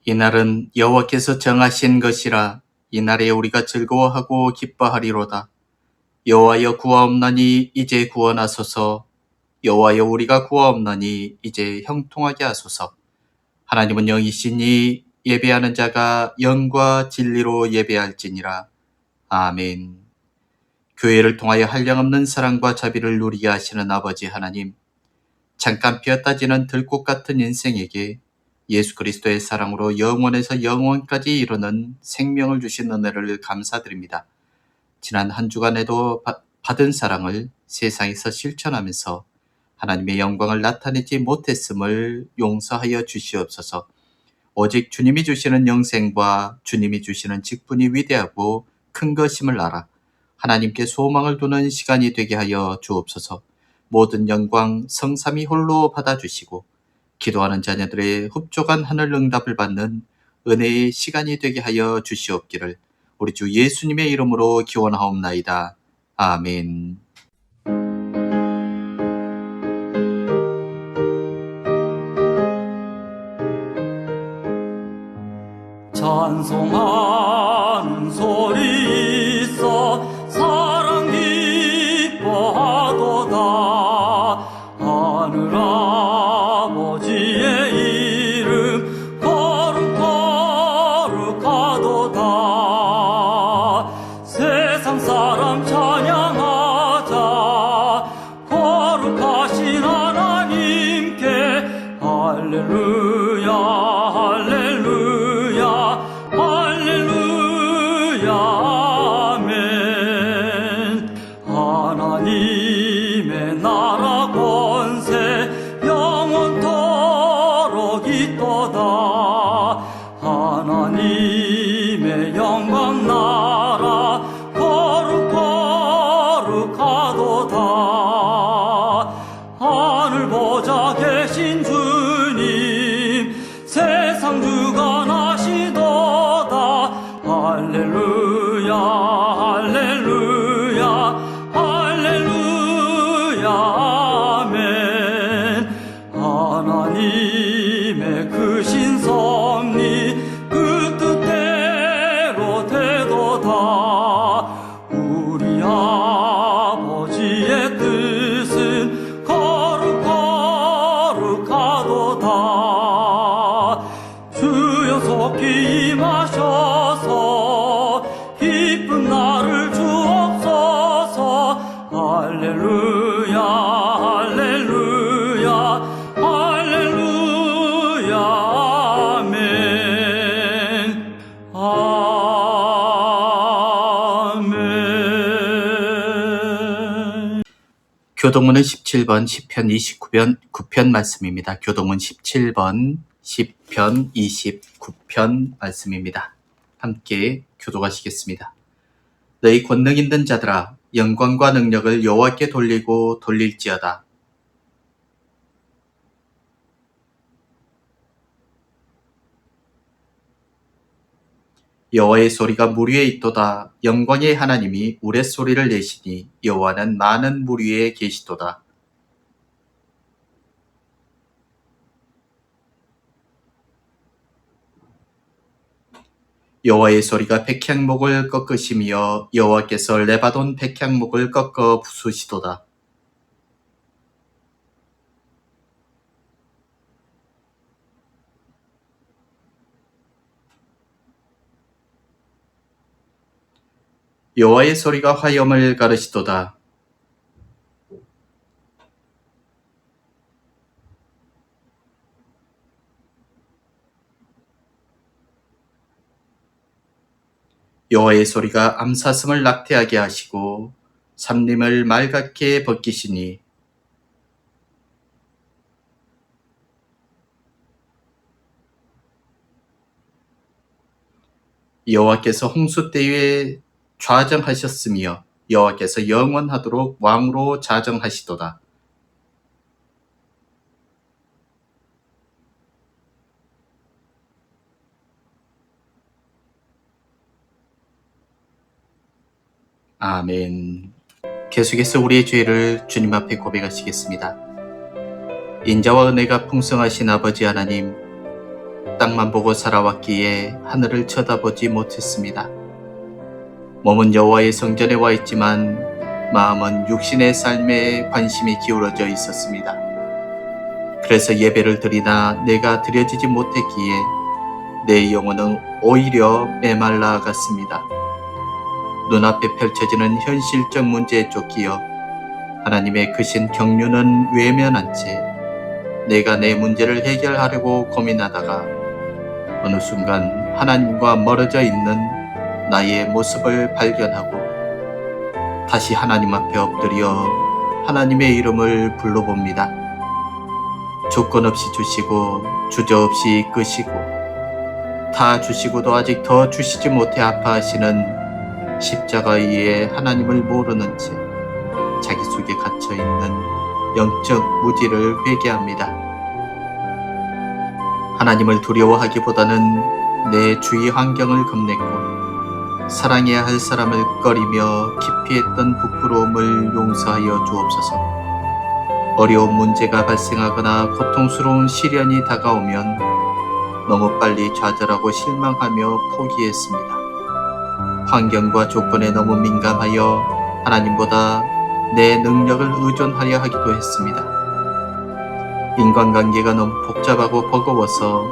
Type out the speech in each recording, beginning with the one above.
이날은 여호와께서 정하신 것이라. 이날에 우리가 즐거워하고 기뻐하리로다. 여호와여 구하옵나니 이제 구원하소서. 여호와여 우리가 구하옵나니 이제 형통하게 하소서. 하나님은 영이시니 예배하는 자가 영과 진리로 예배할지니라. 아멘. 교회를 통하여 한량없는 사랑과 자비를 누리게 하시는 아버지 하나님, 잠깐 피었다 지는 들꽃 같은 인생에게 예수 그리스도의 사랑으로 영원에서 영원까지 이루는 생명을 주신 은혜를 감사드립니다. 지난 한 주간에도 받은 사랑을 세상에서 실천하면서 하나님의 영광을 나타내지 못했음을 용서하여 주시옵소서. 오직 주님이 주시는 영생과 주님이 주시는 직분이 위대하고 큰 것임을 알아 하나님께 소망을 두는 시간이 되게 하여 주옵소서. 모든 영광 성삼위 홀로 받아주시고 기도하는 자녀들의 흡족한 하늘 응답을 받는 은혜의 시간이 되게 하여 주시옵기를 우리 주 예수님의 이름으로 기원하옵나이다. 아멘. 찬송하는 소리 있어 사랑 기뻐하도다. 하늘 아버지의 이름 거룩하도다. 세상 사람 찬양하자. 거룩하신 하나님께 할렐루야 할렐루야 할렐루야 아멘. 하나님의 나라 권세 영원토록 있도다. 하나님의 영광 나라 거룩하도다. 하늘 보좌 계신 주님 세상 주관하시도다. 할렐루야 할렐루야 할렐루야 아멘. 하나님의 크신 섭리 그 뜻대로 되도다. 우리 아버지의 뜻은 거룩하도다. 주여 속히 임하셔서 기쁜 날을 주옵소서. 할렐루야 할렐루야 할렐루야 아멘 아멘. 교동문은 17번 시편 29편 말씀입니다. 교동문 17번 시편 29편 말씀입니다. 함께 교독하시겠습니다. 너희 권능 있는 자들아 영광과 능력을 여호와께 돌리고 돌릴지어다. 여호와의 소리가 물 위에 있도다. 영광의 하나님이 우레소리를 내시니 여호와는 많은 물 위에 계시도다. 여호와의 소리가 백향목을 꺾으시며 여호와께서 레바논 백향목을 꺾어 부수시도다. 여호와의 소리가 화염을 가르시도다. 여호와의 소리가 암사슴을 낙태하게 하시고 삼림을 말갛게 벗기시니 여호와께서 홍수 때에 좌정하셨으며 여호와께서 영원하도록 왕으로 자정하시도다. 아멘. 계속해서 우리의 죄를 주님 앞에 고백하시겠습니다. 인자와 은혜가 풍성하신 아버지 하나님, 땅만 보고 살아왔기에 하늘을 쳐다보지 못했습니다. 몸은 여호와의 성전에 와 있지만 마음은 육신의 삶에 관심이 기울어져 있었습니다. 그래서 예배를 드리나 내가 드려지지 못했기에 내 영혼은 오히려 메말라 갔습니다. 눈앞에 펼쳐지는 현실적 문제에 쫓기어 하나님의 크신 경륜은 외면한 채 내가 내 문제를 해결하려고 고민하다가 어느 순간 하나님과 멀어져 있는 나의 모습을 발견하고 다시 하나님 앞에 엎드려 하나님의 이름을 불러봅니다. 조건 없이 주시고 주저없이 끄시고 다 주시고도 아직 더 주시지 못해 아파하시는 십자가의 하나님을 모르는 채 자기 속에 갇혀있는 영적 무지를 회개합니다. 하나님을 두려워하기보다는 내 주위 환경을 겁냈고 사랑해야 할 사람을 꺼리며 기피했던 부끄러움을 용서하여 주옵소서. 어려운 문제가 발생하거나 고통스러운 시련이 다가오면 너무 빨리 좌절하고 실망하며 포기했습니다. 환경과 조건에 너무 민감하여 하나님보다 내 능력을 의존하려 하기도 했습니다. 인간관계가 너무 복잡하고 버거워서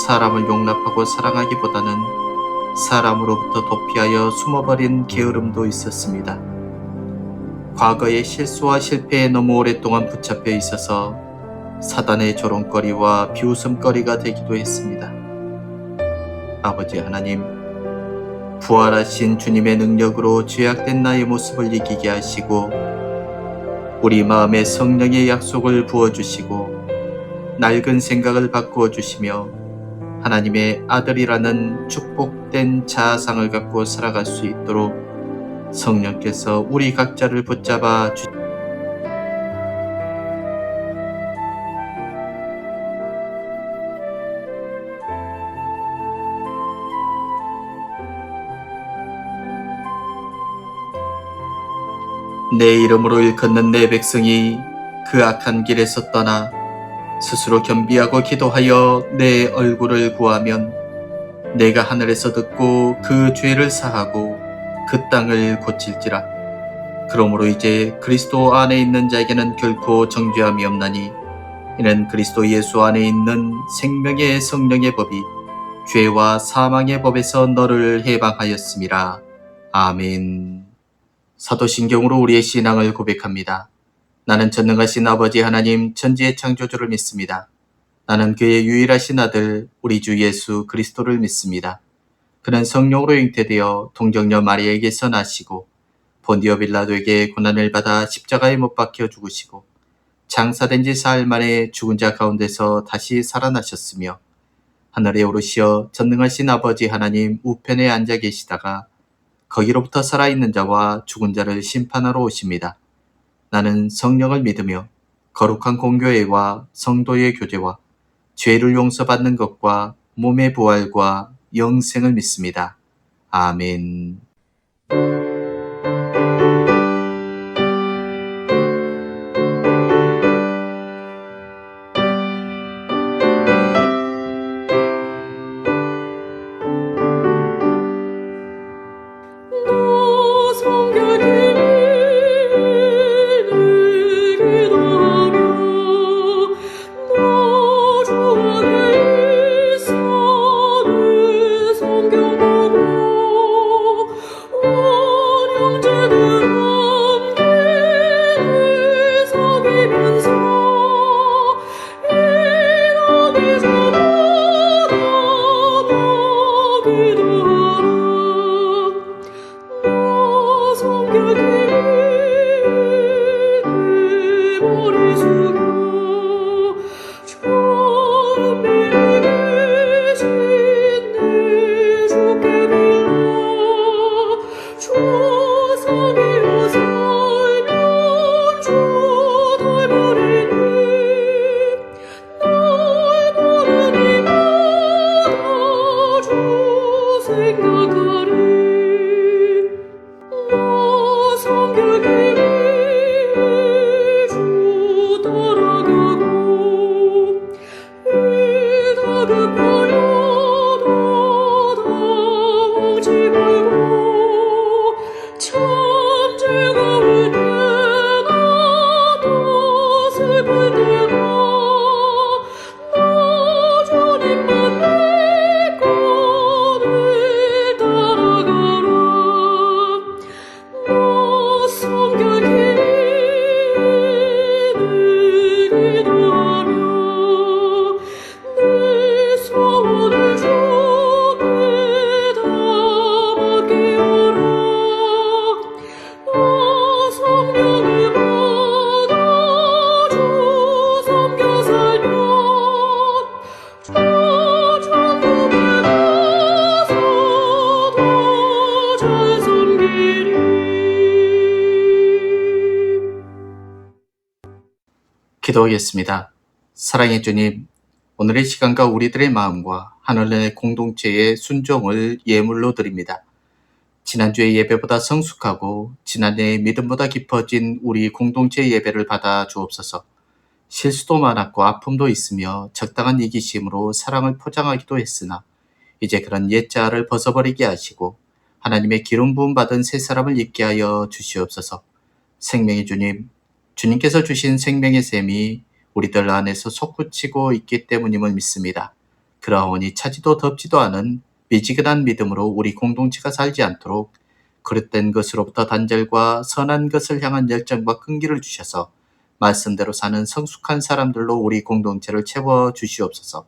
사람을 용납하고 사랑하기보다는 사람으로부터 도피하여 숨어버린 게으름도 있었습니다. 과거의 실수와 실패에 너무 오랫동안 붙잡혀 있어서 사단의 조롱거리와 비웃음거리가 되기도 했습니다. 아버지 하나님, 부활하신 주님의 능력으로 죄악된 나의 모습을 이기게 하시고 우리 마음에 성령의 약속을 부어주시고 낡은 생각을 바꾸어 주시며 하나님의 아들이라는 축복된 자아상을 갖고 살아갈 수 있도록 성령께서 우리 각자를 붙잡아 주시옵소서. 내 이름으로 일컫는 내 백성이 그 악한 길에서 떠나 스스로 겸비하고 기도하여 내 얼굴을 구하면 내가 하늘에서 듣고 그 죄를 사하고 그 땅을 고칠지라. 그러므로 이제 그리스도 안에 있는 자에게는 결코 정죄함이 없나니 이는 그리스도 예수 안에 있는 생명의 성령의 법이 죄와 사망의 법에서 너를 해방하였음이라. 아멘. 사도신경으로 우리의 신앙을 고백합니다. 나는 전능하신 아버지 하나님 천지의 창조주를 믿습니다. 나는 그의 유일하신 아들 우리 주 예수 그리스도를 믿습니다. 그는 성령으로 잉태되어 동정녀 마리아에게서 나시고 본디오 빌라도에게 고난을 받아 십자가에 못 박혀 죽으시고 장사된 지 사흘 만에 죽은 자 가운데서 다시 살아나셨으며 하늘에 오르시어 전능하신 아버지 하나님 우편에 앉아 계시다가 거기로부터 살아있는 자와 죽은 자를 심판하러 오십니다. 나는 성령을 믿으며 거룩한 공교회와 성도의 교제와 죄를 용서받는 것과 몸의 부활과 영생을 믿습니다. 아멘. 성경 보고 기도하겠습니다. 사랑의 주님, 오늘의 시간과 우리들의 마음과 하늘의 공동체의 순종을 예물로 드립니다. 지난주의 예배보다 성숙하고 지난해의 믿음보다 깊어진 우리 공동체 예배를 받아 주옵소서. 실수도 많았고 아픔도 있으며 적당한 이기심으로 사랑을 포장하기도 했으나 이제 그런 옛자를 벗어버리게 하시고 하나님의 기름 부음 받은 새 사람을 입게 하여 주시옵소서. 생명의 주님, 주님께서 주신 생명의 샘이 우리들 안에서 솟구치고 있기 때문임을 믿습니다. 그러하오니 차지도 덥지도 않은 미지근한 믿음으로 우리 공동체가 살지 않도록 그릇된 것으로부터 단절과 선한 것을 향한 열정과 끈기를 주셔서 말씀대로 사는 성숙한 사람들로 우리 공동체를 채워 주시옵소서.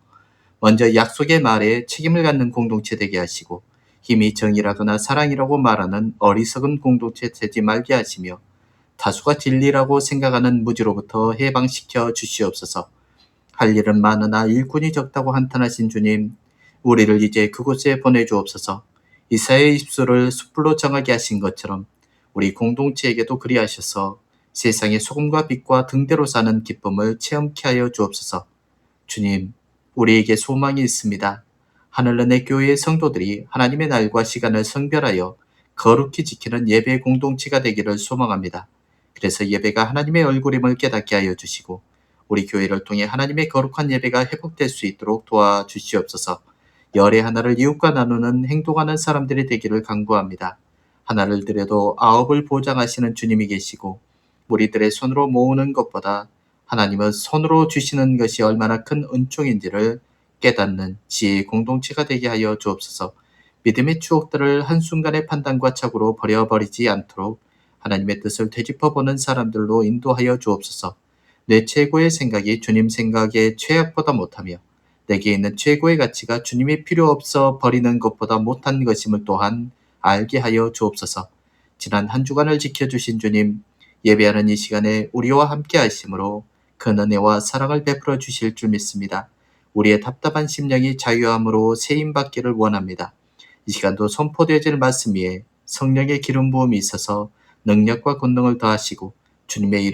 먼저 약속의 말에 책임을 갖는 공동체 되게 하시고 힘이 정의라거나 사랑이라고 말하는 어리석은 공동체 되지 말게 하시며 다수가 진리라고 생각하는 무지로부터 해방시켜 주시옵소서. 할 일은 많으나 일꾼이 적다고 한탄하신 주님, 우리를 이제 그곳에 보내주옵소서. 이사야의 입술을 숯불로 정하게 하신 것처럼 우리 공동체에게도 그리하셔서 세상의 소금과 빛과 등대로 사는 기쁨을 체험케 하여 주옵소서. 주님, 우리에게 소망이 있습니다. 하늘은혜 교회의 성도들이 하나님의 날과 시간을 성별하여 거룩히 지키는 예배 공동체가 되기를 소망합니다. 그래서 예배가 하나님의 얼굴임을 깨닫게 하여 주시고 우리 교회를 통해 하나님의 거룩한 예배가 회복될 수 있도록 도와주시옵소서. 열의 하나를 이웃과 나누는 행동하는 사람들이 되기를 간구합니다. 하나를 드려도 아홉을 보장하시는 주님이 계시고 우리들의 손으로 모으는 것보다 하나님은 손으로 주시는 것이 얼마나 큰 은총인지를 깨닫는 지혜의 공동체가 되게 하여 주옵소서. 믿음의 추억들을 한순간의 판단과 착오로 버려버리지 않도록 하나님의 뜻을 되짚어보는 사람들로 인도하여 주옵소서. 내 최고의 생각이 주님 생각의 최악보다 못하며 내게 있는 최고의 가치가 주님이 필요 없어 버리는 것보다 못한 것임을 또한 알게 하여 주옵소서. 지난 한 주간을 지켜주신 주님, 예배하는 이 시간에 우리와 함께 하심으로 큰 은혜와 사랑을 베풀어 주실 줄 믿습니다. 우리의 답답한 심령이 자유함으로 세임받기를 원합니다. 이 시간도 선포되어질 말씀 위에 성령의 기름 부음이 있어서 능력과 권능을 더하시고 주님의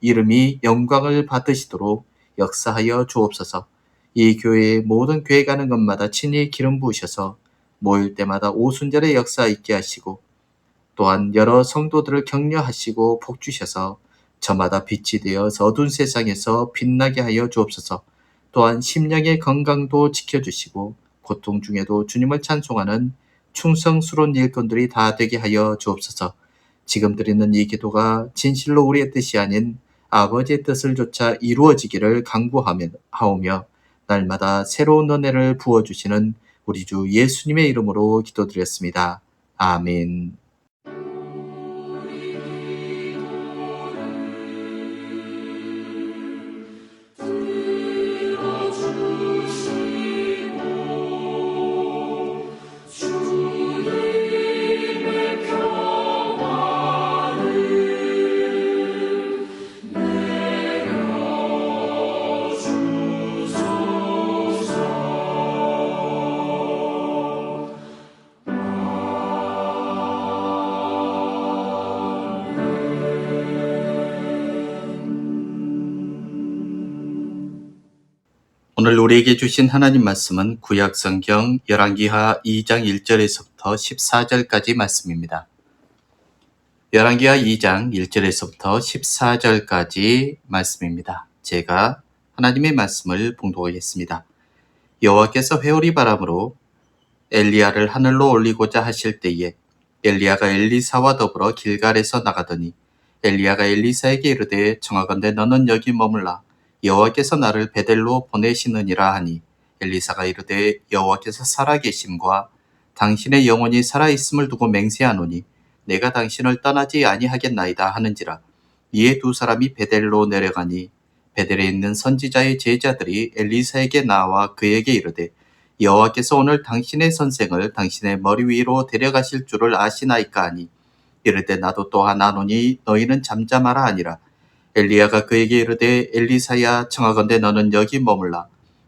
이름이 영광을 받으시도록 역사하여 주옵소서. 이 교회의 모든 교회 가는 것마다 친히 기름 부으셔서 모일 때마다 오순절의 역사 있게 하시고 또한 여러 성도들을 격려하시고 복주셔서 저마다 빛이 되어 어두운 세상에서 빛나게 하여 주옵소서. 또한 심령의 건강도 지켜주시고 고통 중에도 주님을 찬송하는 충성스러운 일꾼들이 다 되게 하여 주옵소서. 지금 드리는 이 기도가 진실로 우리의 뜻이 아닌 아버지의 뜻을 조차 이루어지기를 간구하오며 날마다 새로운 은혜를 부어주시는 우리 주 예수님의 이름으로 기도드렸습니다. 아멘. 오늘 우리에게 주신 하나님 말씀은 구약성경 열왕기하 2장 1절에서부터 14절까지 말씀입니다. 열왕기하 2장 1절에서부터 14절까지 말씀입니다. 제가 하나님의 말씀을 봉독하겠습니다. 여호와께서 회오리 바람으로 엘리야를 하늘로 올리고자 하실 때에 엘리야가 엘리사와 더불어 길갈에서 나가더니 엘리야가 엘리사에게 이르되 청하건대 너는 여기 머물라 여호와께서 나를 베델로 보내시느니라 하니 엘리사가 이르되 여호와께서 살아계심과 당신의 영혼이 살아있음을 두고 맹세하노니 내가 당신을 떠나지 아니하겠나이다 하는지라. 이에 두 사람이 베델로 내려가니 베델에 있는 선지자의 제자들이 엘리사에게 나와 그에게 이르되 여호와께서 오늘 당신의 선생을 당신의 머리 위로 데려가실 줄을 아시나이까 하니 이르되 나도 또한 아노니 너희는 잠잠하라 하니라. 엘리야가 그에게 이르되 엘리사야 청하건대 너는 여기 머물라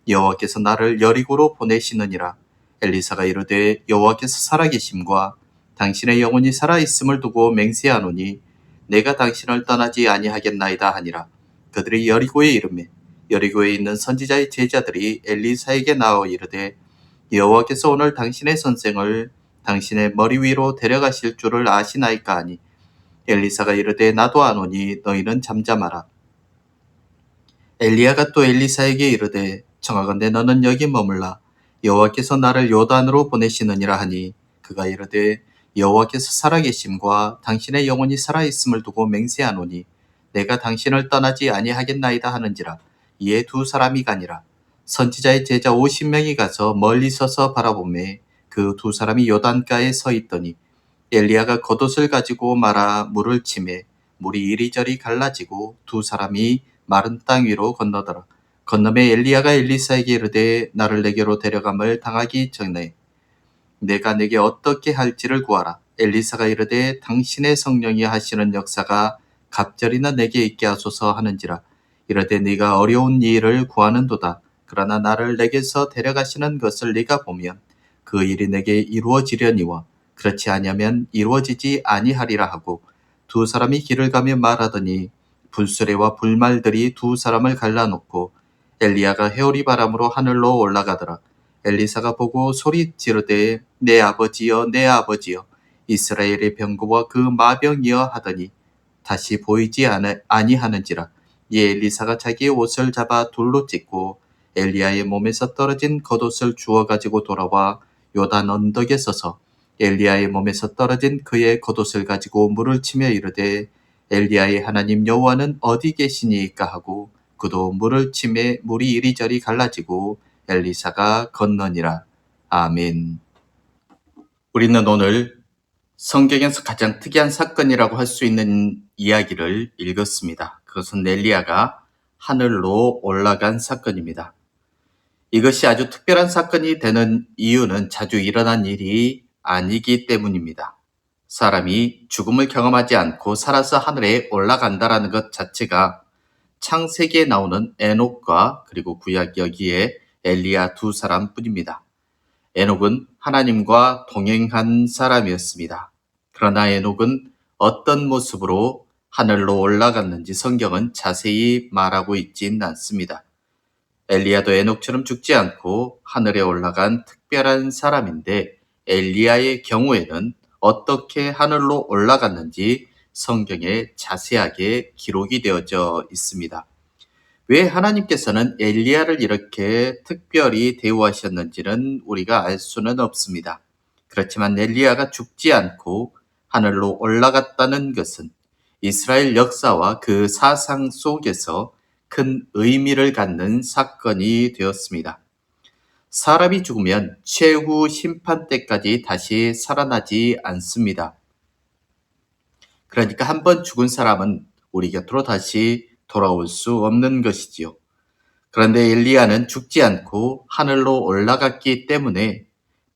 여호와께서 나를 여리고로 보내시느니라. 엘리사가 이르되 여호와께서 살아계심과 당신의 영혼이 살아있음을 두고 맹세하노니 내가 당신을 떠나지 아니하겠나이다 하니라. 그들이 여리고에 이르매 여리고에 있는 선지자의 제자들이 엘리사에게 나와 이르되 여호와께서 오늘 당신의 선생을 당신의 머리 위로 데려가실 줄을 아시나이까 하니 엘리사가 이르되 나도 아노니 너희는 잠잠하라. 엘리야가 또 엘리사에게 이르되 청하건대 너는 여기 머물라. 여호와께서 나를 요단으로 보내시느니라 하니 그가 이르되 여호와께서 살아계심과 당신의 영혼이 살아있음을 두고 맹세하노니 내가 당신을 떠나지 아니하겠나이다 하는지라. 이에 두 사람이 가니라. 선지자의 제자 50명이 가서 멀리 서서 바라보매 그 두 사람이 요단가에 서 있더니 엘리야가 겉옷을 가지고 말아 물을 치매 물이 이리저리 갈라지고 두 사람이 마른 땅 위로 건너더라. 건너매 엘리야가 엘리사에게 이르되 나를 내게로 데려감을 당하기 전에 내가 내게 어떻게 할지를 구하라. 엘리사가 이르되 당신의 성령이 하시는 역사가 갑절이나 내게 있게 하소서 하는지라. 이르되 네가 어려운 일을 구하는도다. 그러나 나를 내게서 데려가시는 것을 네가 보면 그 일이 내게 이루어지려니와 그렇지 아니하면 이루어지지 아니하리라 하고 두 사람이 길을 가며 말하더니 불수레와 불말들이 두 사람을 갈라놓고 엘리야가 회오리 바람으로 하늘로 올라가더라. 엘리사가 보고 소리 지르되 내 아버지여 내 아버지여 이스라엘의 병거와 그 마병이여 하더니 다시 보이지 아니하는지라. 이에 엘리사가 자기의 옷을 잡아 돌로 찢고 엘리야의 몸에서 떨어진 겉옷을 주워 가지고 돌아와 요단 언덕에 서서 엘리야의 몸에서 떨어진 그의 겉옷을 가지고 물을 치며 이르되 엘리야의 하나님 여호와는 어디 계시니까 하고 그도 물을 치매 물이 이리저리 갈라지고 엘리사가 건너니라. 아멘. 우리는 오늘 성경에서 가장 특이한 사건이라고 할 수 있는 이야기를 읽었습니다. 그것은 엘리야가 하늘로 올라간 사건입니다. 이것이 아주 특별한 사건이 되는 이유는 자주 일어난 일이 아니기 때문입니다. 사람이 죽음을 경험하지 않고 살아서 하늘에 올라간다라는 것 자체가 창세기에 나오는 에녹과 그리고 구약 여기에 엘리야 두 사람뿐입니다. 에녹은 하나님과 동행한 사람이었습니다. 그러나 에녹은 어떤 모습으로 하늘로 올라갔는지 성경은 자세히 말하고 있진 않습니다. 엘리야도 에녹처럼 죽지 않고 하늘에 올라간 특별한 사람인데 엘리야의 경우에는 어떻게 하늘로 올라갔는지 성경에 자세하게 기록이 되어져 있습니다. 왜 하나님께서는 엘리야를 이렇게 특별히 대우하셨는지는 우리가 알 수는 없습니다. 그렇지만 엘리야가 죽지 않고 하늘로 올라갔다는 것은 이스라엘 역사와 그 사상 속에서 큰 의미를 갖는 사건이 되었습니다. 사람이 죽으면 최후 심판 때까지 다시 살아나지 않습니다. 그러니까 한번 죽은 사람은 우리 곁으로 다시 돌아올 수 없는 것이지요. 그런데 엘리야는 죽지 않고 하늘로 올라갔기 때문에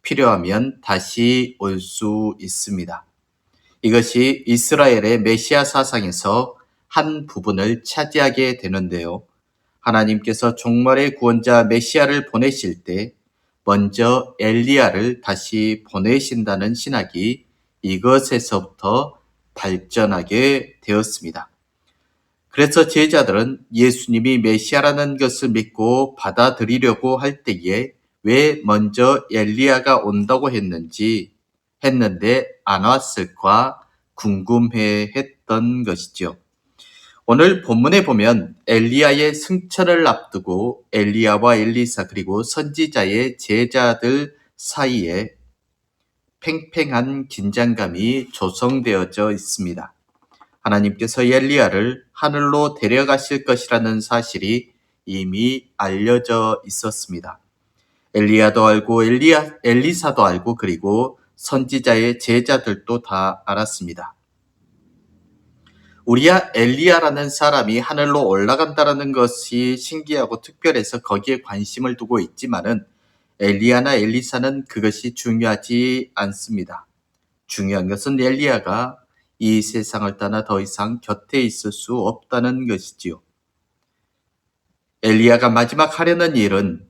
필요하면 다시 올 수 있습니다. 이것이 이스라엘의 메시아 사상에서 한 부분을 차지하게 되는데요. 하나님께서 종말의 구원자 메시아를 보내실 때 먼저 엘리야를 다시 보내신다는 신학이 이것에서부터 발전하게 되었습니다. 그래서 제자들은 예수님이 메시아라는 것을 믿고 받아들이려고 할 때에 왜 먼저 엘리야가 온다고 했는데 안 왔을까 궁금해했던 것이죠. 오늘 본문에 보면 엘리야의 승천을 앞두고 엘리야와 엘리사 그리고 선지자의 제자들 사이에 팽팽한 긴장감이 조성되어져 있습니다. 하나님께서 엘리야를 하늘로 데려가실 것이라는 사실이 이미 알려져 있었습니다. 엘리야도 알고 엘리사도 알고 그리고 선지자의 제자들도 다 알았습니다. 우리야 엘리야라는 사람이 하늘로 올라간다는 것이 신기하고 특별해서 거기에 관심을 두고 있지만은 엘리야나 엘리사는 그것이 중요하지 않습니다. 중요한 것은 엘리야가 이 세상을 떠나 더 이상 곁에 있을 수 없다는 것이지요. 엘리야가 마지막 하려는 일은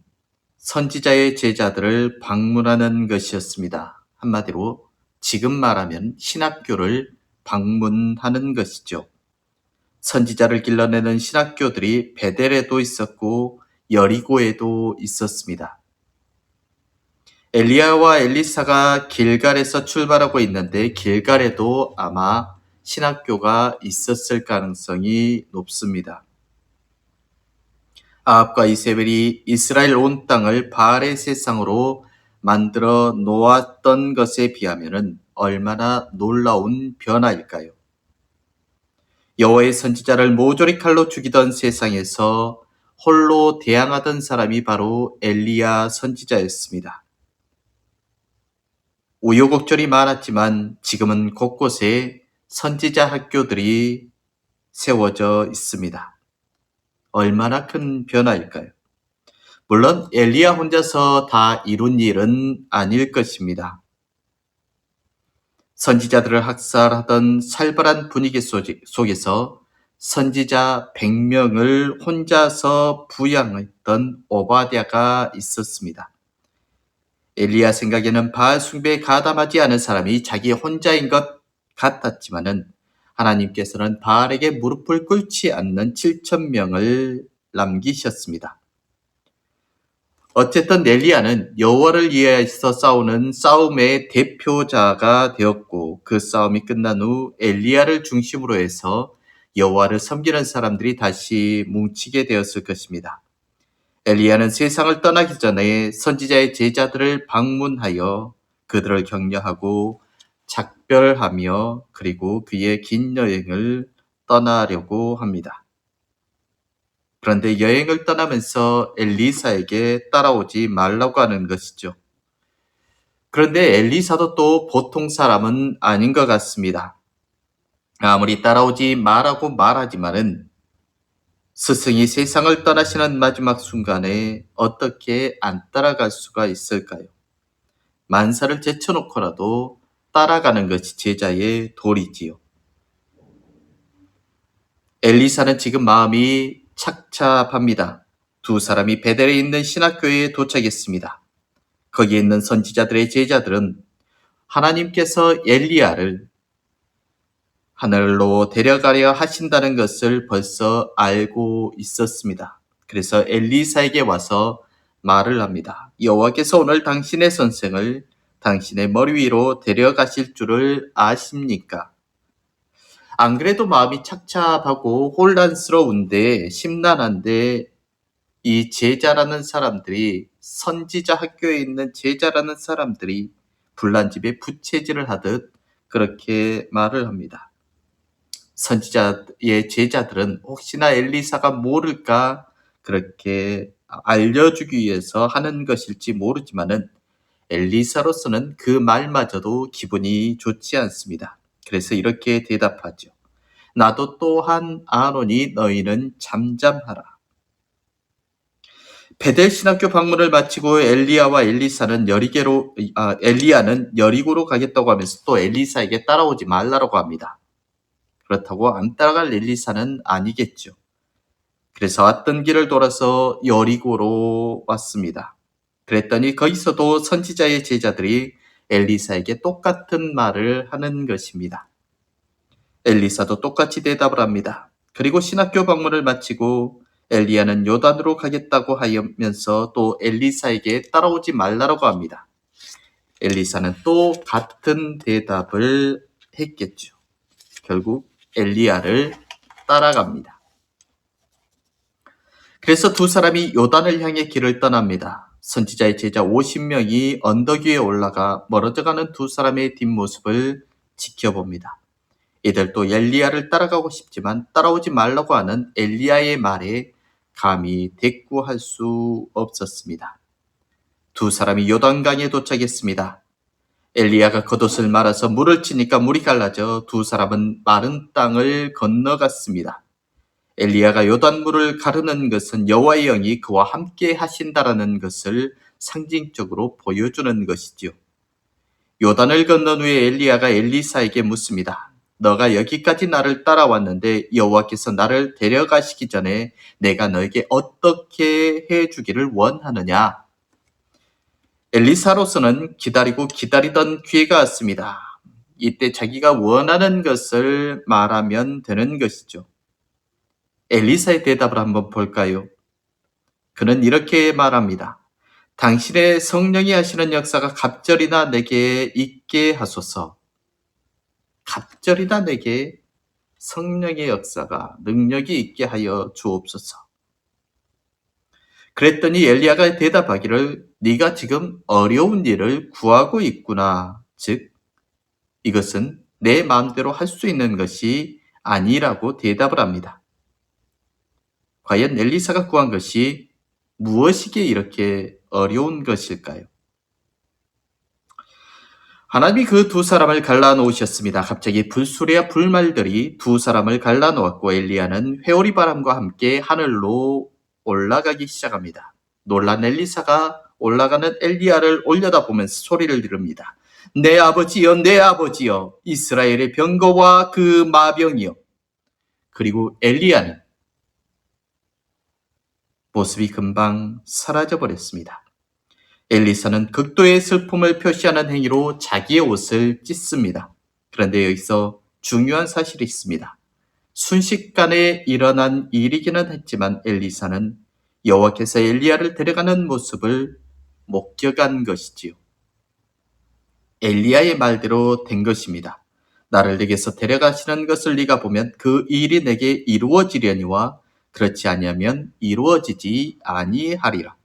선지자의 제자들을 방문하는 것이었습니다. 한마디로 지금 말하면 신학교를 방문하는 것이죠. 선지자를 길러내는 신학교들이 베델에도 있었고 여리고에도 있었습니다. 엘리야와 엘리사가 길갈에서 출발하고 있는데 길갈에도 아마 신학교가 있었을 가능성이 높습니다. 아합과 이세벨이 이스라엘 온 땅을 바알의 세상으로 만들어 놓았던 것에 비하면 얼마나 놀라운 변화일까요? 여호와의 선지자를 모조리 칼로 죽이던 세상에서 홀로 대항하던 사람이 바로 엘리야 선지자였습니다. 우여곡절이 많았지만 지금은 곳곳에 선지자 학교들이 세워져 있습니다. 얼마나 큰 변화일까요? 물론 엘리야 혼자서 다 이룬 일은 아닐 것입니다. 선지자들을 학살하던 살벌한 분위기 속에서 선지자 100명을 혼자서 부양했던 오바댜가 있었습니다. 엘리야 생각에는 바알 숭배에 가담하지 않은 사람이 자기 혼자인 것 같았지만은 하나님께서는 바알에게 무릎을 꿇지 않는 7,000명을 남기셨습니다. 어쨌든 엘리야는 여호와를 위해서 싸우는 싸움의 대표자가 되었고 그 싸움이 끝난 후 엘리야를 중심으로 해서 여호와를 섬기는 사람들이 다시 뭉치게 되었을 것입니다. 엘리야는 세상을 떠나기 전에 선지자의 제자들을 방문하여 그들을 격려하고 작별하며 그리고 그의 긴 여행을 떠나려고 합니다. 그런데 여행을 떠나면서 엘리사에게 따라오지 말라고 하는 것이죠. 그런데 엘리사도 또 보통 사람은 아닌 것 같습니다. 아무리 따라오지 말라고 말하지만은 스승이 세상을 떠나시는 마지막 순간에 어떻게 안 따라갈 수가 있을까요? 만사를 제쳐놓고라도 따라가는 것이 제자의 도리지요. 엘리사는 지금 마음이 착잡합니다. 두 사람이 베델에 있는 신학교에 도착했습니다. 거기에 있는 선지자들의 제자들은 하나님께서 엘리야를 하늘로 데려가려 하신다는 것을 벌써 알고 있었습니다. 그래서 엘리사에게 와서 말을 합니다. 여호와께서 오늘 당신의 선생을 당신의 머리 위로 데려가실 줄을 아십니까? 안 그래도 마음이 착잡하고 혼란스러운데 심란한데 이 제자라는 사람들이 선지자 학교에 있는 제자라는 사람들이 불난 집에 부채질을 하듯 그렇게 말을 합니다. 선지자의 제자들은 혹시나 엘리사가 모를까 그렇게 알려주기 위해서 하는 것일지 모르지만은 엘리사로서는 그 말마저도 기분이 좋지 않습니다. 그래서 이렇게 대답하죠. 나도 또한 아노니 너희는 잠잠하라. 베델 신학교 방문을 마치고 엘리야와 엘리야는 여리고로 가겠다고 하면서 또 엘리사에게 따라오지 말라고 합니다. 그렇다고 안 따라갈 엘리사는 아니겠죠. 그래서 왔던 길을 돌아서 여리고로 왔습니다. 그랬더니 거기서도 선지자의 제자들이 엘리사에게 똑같은 말을 하는 것입니다. 엘리사도 똑같이 대답을 합니다. 그리고 신학교 방문을 마치고 엘리야는 요단으로 가겠다고 하면서 또 엘리사에게 따라오지 말라고 합니다. 엘리사는 또 같은 대답을 했겠죠. 결국 엘리야를 따라갑니다. 그래서 두 사람이 요단을 향해 길을 떠납니다. 선지자의 제자 50명이 언덕 위에 올라가 멀어져가는 두 사람의 뒷모습을 지켜봅니다. 이들도 엘리야를 따라가고 싶지만 따라오지 말라고 하는 엘리야의 말에 감히 대꾸할 수 없었습니다. 두 사람이 요단강에 도착했습니다. 엘리야가 겉옷을 말아서 물을 치니까 물이 갈라져 두 사람은 마른 땅을 건너갔습니다. 엘리야가 요단물을 가르는 것은 여호와의 영이 그와 함께 하신다라는 것을 상징적으로 보여주는 것이지요. 요단을 건넌 후에 엘리야가 엘리사에게 묻습니다. 너가 여기까지 나를 따라왔는데 여호와께서 나를 데려가시기 전에 내가 너에게 어떻게 해주기를 원하느냐? 엘리사로서는 기다리고 기다리던 기회가 왔습니다. 이때 자기가 원하는 것을 말하면 되는 것이죠. 엘리사의 대답을 한번 볼까요? 그는 이렇게 말합니다. 당신의 성령이 하시는 역사가 갑절이나 내게 있게 하소서. 갑절이나 내게 성령의 역사가 능력이 있게 하여 주옵소서. 그랬더니 엘리야가 대답하기를 네가 지금 어려운 일을 구하고 있구나. 즉 이것은 내 마음대로 할 수 있는 것이 아니라고 대답을 합니다. 과연 엘리사가 구한 것이 무엇이기에 이렇게 어려운 것일까요? 하나님이 그 두 사람을 갈라놓으셨습니다. 갑자기 불수레와 불말들이 두 사람을 갈라놓았고 엘리야는 회오리 바람과 함께 하늘로 올라가기 시작합니다. 놀란 엘리사가 올라가는 엘리야를 올려다보면서 소리를 지릅니다. 내 아버지여, 내 아버지여, 이스라엘의 병거와 그 마병이여. 그리고 엘리야는 모습이 금방 사라져버렸습니다. 엘리사는 극도의 슬픔을 표시하는 행위로 자기의 옷을 찢습니다. 그런데 여기서 중요한 사실이 있습니다. 순식간에 일어난 일이기는 했지만 엘리사는 여호와께서 엘리야를 데려가는 모습을 목격한 것이지요. 엘리야의 말대로 된 것입니다. 나를 내게서 데려가시는 것을 네가 보면 그 일이 내게 이루어지려니와 그렇지 아니하면 이루어지지 아니하리라.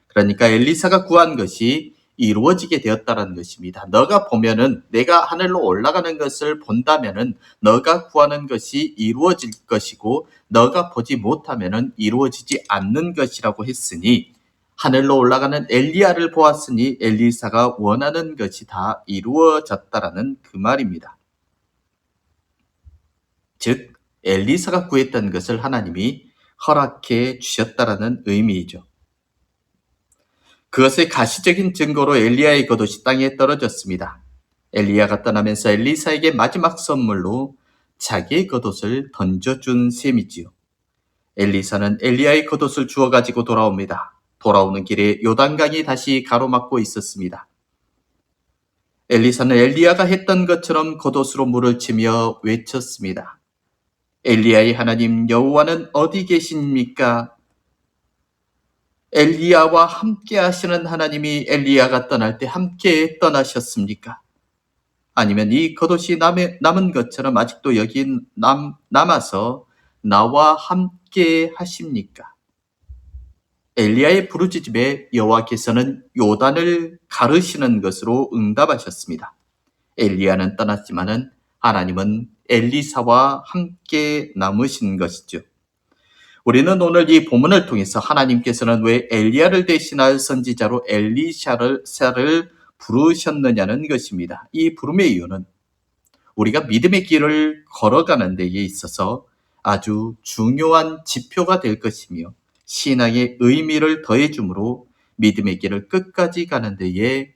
그러니까 엘리사가 구한 것이 이루어지게 되었다는 것입니다. 너가 보면은 내가 하늘로 올라가는 것을 본다면은 너가 구하는 것이 이루어질 것이고 너가 보지 못하면은 이루어지지 않는 것이라고 했으니 하늘로 올라가는 엘리야를 보았으니 엘리사가 원하는 것이 다 이루어졌다라는 그 말입니다. 즉 엘리사가 구했던 것을 하나님이 허락해 주셨다라는 의미이죠. 그것의 가시적인 증거로 엘리야의 겉옷이 땅에 떨어졌습니다. 엘리야가 떠나면서 엘리사에게 마지막 선물로 자기의 겉옷을 던져준 셈이지요. 엘리사는 엘리야의 겉옷을 주워 가지고 돌아옵니다. 돌아오는 길에 요단강이 다시 가로막고 있었습니다. 엘리사는 엘리야가 했던 것처럼 겉옷으로 물을 치며 외쳤습니다. 엘리야의 하나님 여호와는 어디 계십니까? 엘리야와 함께 하시는 하나님이 엘리야가 떠날 때 함께 떠나셨습니까? 아니면 이 겉옷이 남은 것처럼 아직도 여기 남아서 나와 함께 하십니까? 엘리야의 부르짖음에 여호와께서는 요단을 가르시는 것으로 응답하셨습니다. 엘리야는 떠났지만은 하나님은 엘리사와 함께 남으신 것이죠. 우리는 오늘 이 본문을 통해서 하나님께서는 왜 엘리야를 대신할 선지자로 엘리샤를 부르셨느냐는 것입니다. 이 부름의 이유는 우리가 믿음의 길을 걸어가는 데에 있어서 아주 중요한 지표가 될 것이며 신앙의 의미를 더해주므로 믿음의 길을 끝까지 가는 데에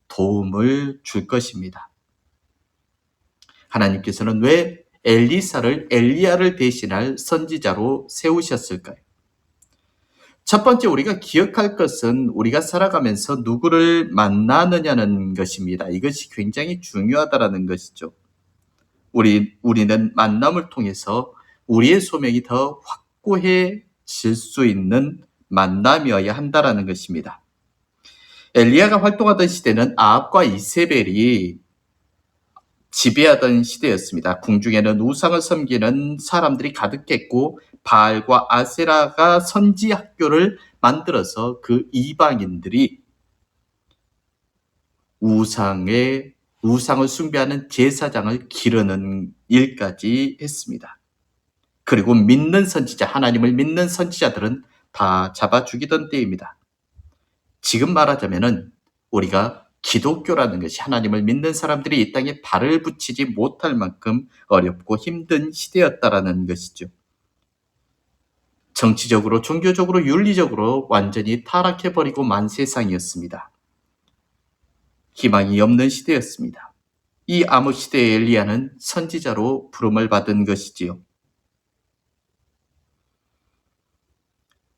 도움을 줄 것입니다. 하나님께서는 왜 엘리야를 대신할 선지자로 세우셨을까요? 첫 번째 우리가 기억할 것은 우리가 살아가면서 누구를 만나느냐는 것입니다. 이것이 굉장히 중요하다는 것이죠. 우리는 만남을 통해서 우리의 소명이 더 확고해질 수 있는 만남이어야 한다는 것입니다. 엘리야가 활동하던 시대는 아합과 이세벨이 지배하던 시대였습니다. 궁중에는 우상을 섬기는 사람들이 가득했고 바알과 아세라가 선지 학교를 만들어서 그 이방인들이 우상을 숭배하는 제사장을 기르는 일까지 했습니다. 그리고 하나님을 믿는 선지자들은 다 잡아 죽이던 때입니다. 지금 말하자면은 우리가 기독교라는 것이 하나님을 믿는 사람들이 이 땅에 발을 붙이지 못할 만큼 어렵고 힘든 시대였다라는 것이죠. 정치적으로, 종교적으로, 윤리적으로 완전히 타락해버리고 만 세상이었습니다. 희망이 없는 시대였습니다. 이 암흑 시대의 엘리야는 선지자로 부름을 받은 것이지요.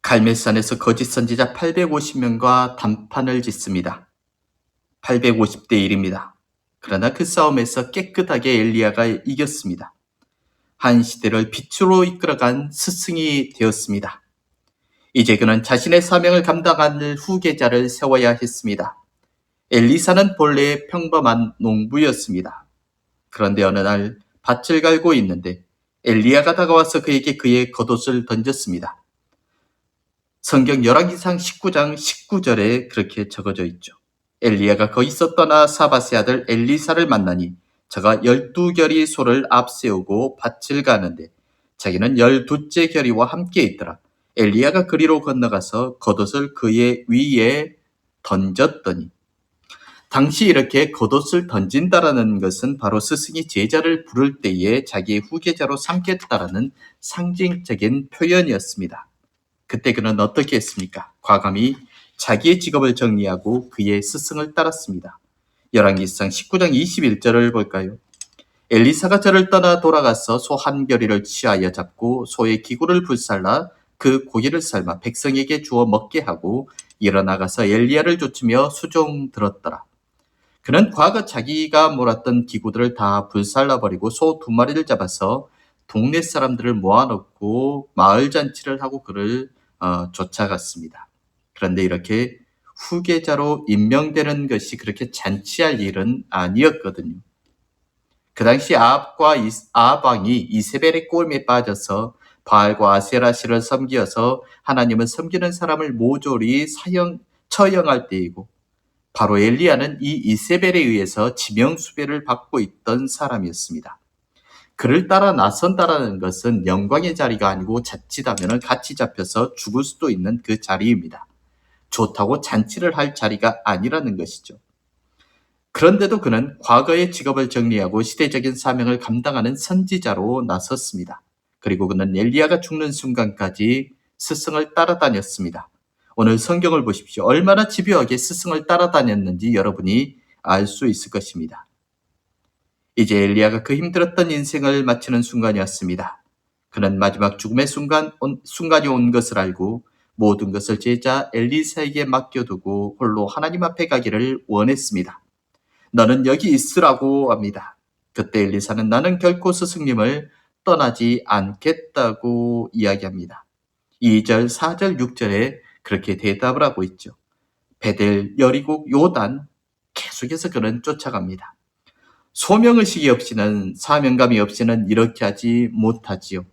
갈멜산에서 거짓 선지자 850명과 단판을 짓습니다. 850대 1입니다. 그러나 그 싸움에서 깨끗하게 엘리야가 이겼습니다. 한 시대를 빛으로 이끌어간 스승이 되었습니다. 이제 그는 자신의 사명을 감당할 후계자를 세워야 했습니다. 엘리사는 본래 평범한 농부였습니다. 그런데 어느 날 밭을 갈고 있는데 엘리야가 다가와서 그에게 그의 겉옷을 던졌습니다. 성경 열왕기상 19장 19절에 그렇게 적어져 있죠. 엘리야가 거기서 떠나 사밧의 아들 엘리사를 만나니 저가 12결이 소를 앞세우고 밭을 가는데 자기는 12째 결이와 함께 있더라. 엘리야가 그리로 건너가서 겉옷을 그의 위에 던졌더니, 당시 이렇게 겉옷을 던진다라는 것은 바로 스승이 제자를 부를 때에 자기의 후계자로 삼겠다라는 상징적인 표현이었습니다. 그때 그는 어떻게 했습니까? 과감히 자기의 직업을 정리하고 그의 스승을 따랐습니다. 열왕기상 19장 21절을 볼까요? 엘리사가 저를 떠나 돌아가서 소 한 겨리를 취하여 잡고 소의 기구를 불살라 그 고기를 삶아 백성에게 주어 먹게 하고 일어나가서 엘리야를 쫓으며 수종 들었더라. 그는 과거 자기가 몰았던 기구들을 다 불살라버리고 소 2마리를 잡아서 동네 사람들을 모아놓고 마을 잔치를 하고 그를 쫓아갔습니다. 그런데 이렇게 후계자로 임명되는 것이 그렇게 잔치할 일은 아니었거든요. 그 당시 아합왕이 이세벨의 꼴에 빠져서 바알과 아세라시를 섬기어서 하나님을 섬기는 사람을 모조리 처형할 때이고, 바로 엘리야는 이 이세벨에 의해서 지명수배를 받고 있던 사람이었습니다. 그를 따라 나선다라는 것은 영광의 자리가 아니고 자칫하면 같이 잡혀서 죽을 수도 있는 그 자리입니다. 좋다고 잔치를 할 자리가 아니라는 것이죠. 그런데도 그는 과거의 직업을 정리하고 시대적인 사명을 감당하는 선지자로 나섰습니다. 그리고 그는 엘리야가 죽는 순간까지 스승을 따라다녔습니다. 오늘 성경을 보십시오. 얼마나 집요하게 스승을 따라다녔는지 여러분이 알 수 있을 것입니다. 이제 엘리야가 그 힘들었던 인생을 마치는 순간이었습니다. 그는 마지막 죽음의 순간이 온 것을 알고 모든 것을 제자 엘리사에게 맡겨두고 홀로 하나님 앞에 가기를 원했습니다. 너는 여기 있으라고 합니다. 그때 엘리사는 나는 결코 스승님을 떠나지 않겠다고 이야기합니다. 2절, 4절, 6절에 그렇게 대답을 하고 있죠. 베델, 여리고, 요단 계속해서 그는 쫓아갑니다. 소명의식이 없이는, 사명감이 없이는 이렇게 하지 못하지요.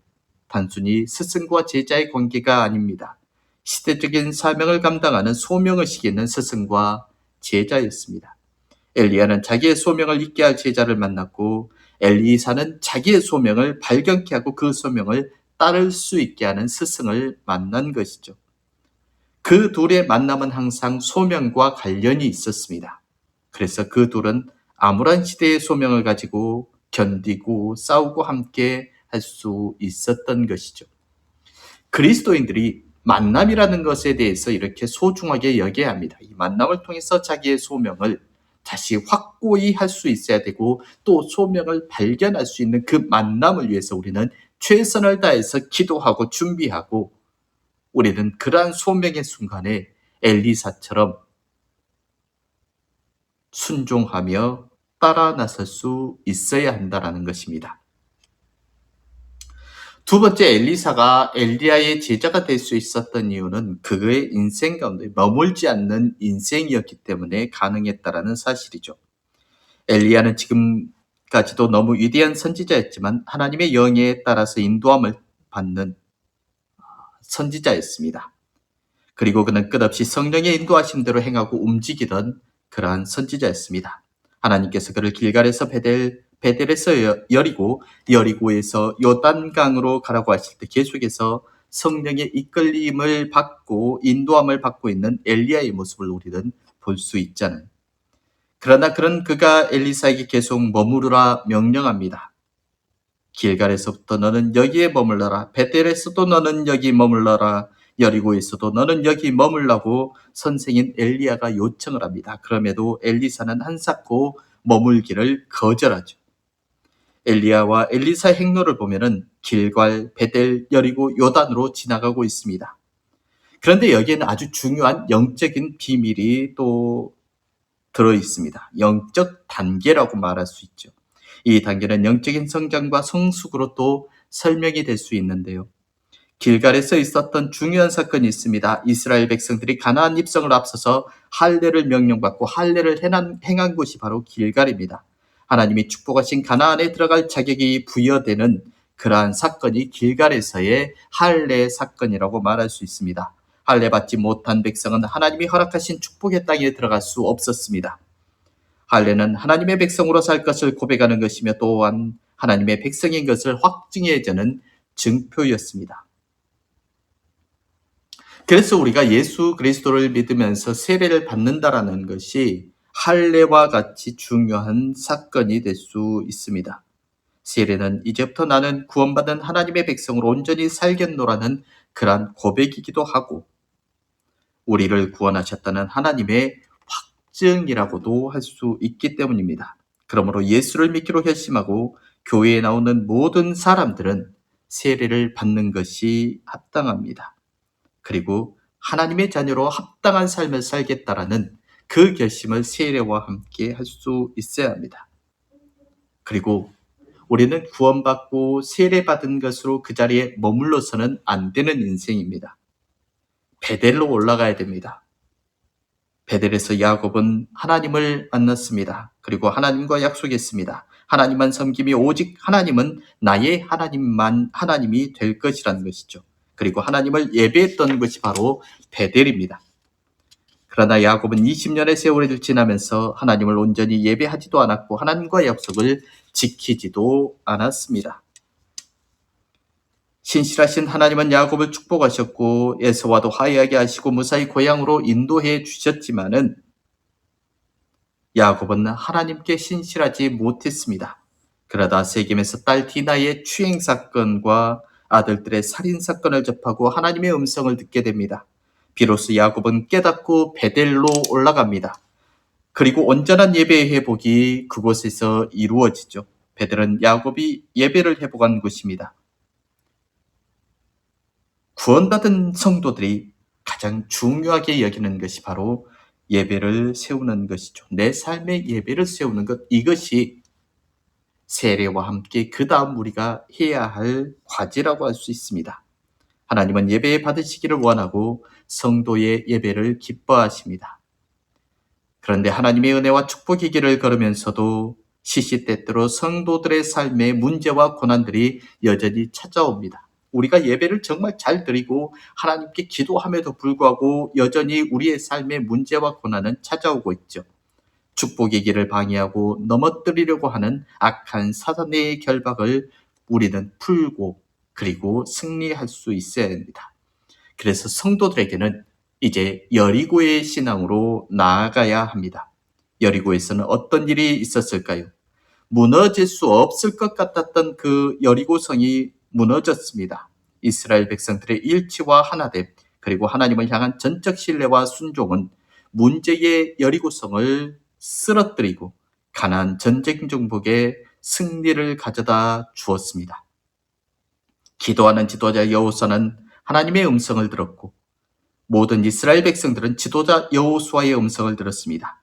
단순히 스승과 제자의 관계가 아닙니다. 시대적인 사명을 감당하는 소명의식이 있는 스승과 제자였습니다. 엘리야는 자기의 소명을 잊게 할 제자를 만났고, 엘리사는 자기의 소명을 발견케 하고 그 소명을 따를 수 있게 하는 스승을 만난 것이죠. 그 둘의 만남은 항상 소명과 관련이 있었습니다. 그래서 그 둘은 암울한 시대의 소명을 가지고 견디고 싸우고 함께 할 수 있었던 것이죠. 그리스도인들이 만남이라는 것에 대해서 이렇게 소중하게 여겨야 합니다. 이 만남을 통해서 자기의 소명을 다시 확고히 할 수 있어야 되고, 또 소명을 발견할 수 있는 그 만남을 위해서 우리는 최선을 다해서 기도하고 준비하고, 우리는 그러한 소명의 순간에 엘리사처럼 순종하며 따라 나설 수 있어야 한다는 것입니다. 두 번째, 엘리사가 엘리야의 제자가 될 수 있었던 이유는 그의 인생 가운데 머물지 않는 인생이었기 때문에 가능했다라는 사실이죠. 엘리야는 지금까지도 너무 위대한 선지자였지만 하나님의 영에 따라서 인도함을 받는 선지자였습니다. 그리고 그는 끝없이 성령의 인도하심대로 행하고 움직이던 그러한 선지자였습니다. 하나님께서 그를 길갈에서 베델에서 여리고, 여리고에서 요단강으로 가라고 하실 때 계속해서 성령의 이끌림을 받고 인도함을 받고 있는 엘리야의 모습을 우리는 볼 수 있잖아요. 그러나 그가 엘리사에게 계속 머무르라 명령합니다. 길갈에서부터 너는 여기에 머물러라. 베델에서도 너는 여기 머물러라. 여리고에서도 너는 여기 머물라고 선생인 엘리야가 요청을 합니다. 그럼에도 엘리사는 한사코 머물기를 거절하죠. 엘리야와 엘리사 행로를 보면은 길갈, 베델, 여리고, 요단으로 지나가고 있습니다. 그런데 여기에는 아주 중요한 영적인 비밀이 또 들어 있습니다. 영적 단계라고 말할 수 있죠. 이 단계는 영적인 성장과 성숙으로 또 설명이 될 수 있는데요. 길갈에서 있었던 중요한 사건이 있습니다. 이스라엘 백성들이 가나안 입성을 앞서서 할례를 명령받고 할례를 행한 곳이 바로 길갈입니다. 하나님이 축복하신 가나안에 들어갈 자격이 부여되는 그러한 사건이 길갈에서의 할례 사건이라고 말할 수 있습니다. 할례 받지 못한 백성은 하나님이 허락하신 축복의 땅에 들어갈 수 없었습니다. 할례는 하나님의 백성으로 살 것을 고백하는 것이며 또한 하나님의 백성인 것을 확증해주는 증표였습니다. 그래서 우리가 예수 그리스도를 믿으면서 세례를 받는다라는 것이 할례와 같이 중요한 사건이 될 수 있습니다. 세례는 이제부터 나는 구원받은 하나님의 백성으로 온전히 살겠노라는 그러한 고백이기도 하고 우리를 구원하셨다는 하나님의 확증이라고도 할 수 있기 때문입니다. 그러므로 예수를 믿기로 결심하고 교회에 나오는 모든 사람들은 세례를 받는 것이 합당합니다. 그리고 하나님의 자녀로 합당한 삶을 살겠다라는 그 결심을 세례와 함께 할 수 있어야 합니다. 그리고 우리는 구원받고 세례받은 것으로 그 자리에 머물러서는 안 되는 인생입니다. 베델로 올라가야 됩니다. 베델에서 야곱은 하나님을 만났습니다. 그리고 하나님과 약속했습니다. 하나님만 섬김이 오직 하나님은 나의 하나님이 될 것이라는 것이죠. 그리고 하나님을 예배했던 것이 바로 베델입니다. 그러나 야곱은 20년의 세월이 지나면서 하나님을 온전히 예배하지도 않았고 하나님과의 약속을 지키지도 않았습니다. 신실하신 하나님은 야곱을 축복하셨고 에서와도 화해하게 하시고 무사히 고향으로 인도해 주셨지만은 야곱은 하나님께 신실하지 못했습니다. 그러다 세겜에서 딸 디나의 추행 사건과 아들들의 살인 사건을 접하고 하나님의 음성을 듣게 됩니다. 비로소 야곱은 깨닫고 베델로 올라갑니다. 그리고 온전한 예배의 회복이 그곳에서 이루어지죠. 베델은 야곱이 예배를 회복한 곳입니다. 구원받은 성도들이 가장 중요하게 여기는 것이 바로 예배를 세우는 것이죠. 내 삶의 예배를 세우는 것, 이것이 세례와 함께 그 다음 우리가 해야 할 과제라고 할 수 있습니다. 하나님은 예배 받으시기를 원하고 성도의 예배를 기뻐하십니다. 그런데 하나님의 은혜와 축복의 길을 걸으면서도 시시때때로 성도들의 삶에 문제와 고난들이 여전히 찾아옵니다. 우리가 예배를 정말 잘 드리고 하나님께 기도함에도 불구하고 여전히 우리의 삶에 문제와 고난은 찾아오고 있죠. 축복의 길을 방해하고 넘어뜨리려고 하는 악한 사단의 결박을 우리는 풀고 그리고 승리할 수 있어야 합니다. 그래서 성도들에게는 이제 여리고의 신앙으로 나아가야 합니다. 여리고에서는 어떤 일이 있었을까요? 무너질 수 없을 것 같았던 그 여리고성이 무너졌습니다. 이스라엘 백성들의 일치와 하나됨, 그리고 하나님을 향한 전적 신뢰와 순종은 문제의 여리고성을 쓰러뜨리고 가나안 전쟁 정복에 승리를 가져다 주었습니다. 기도하는 지도자 여호수아는 하나님의 음성을 들었고 모든 이스라엘 백성들은 지도자 여호수아의 음성을 들었습니다.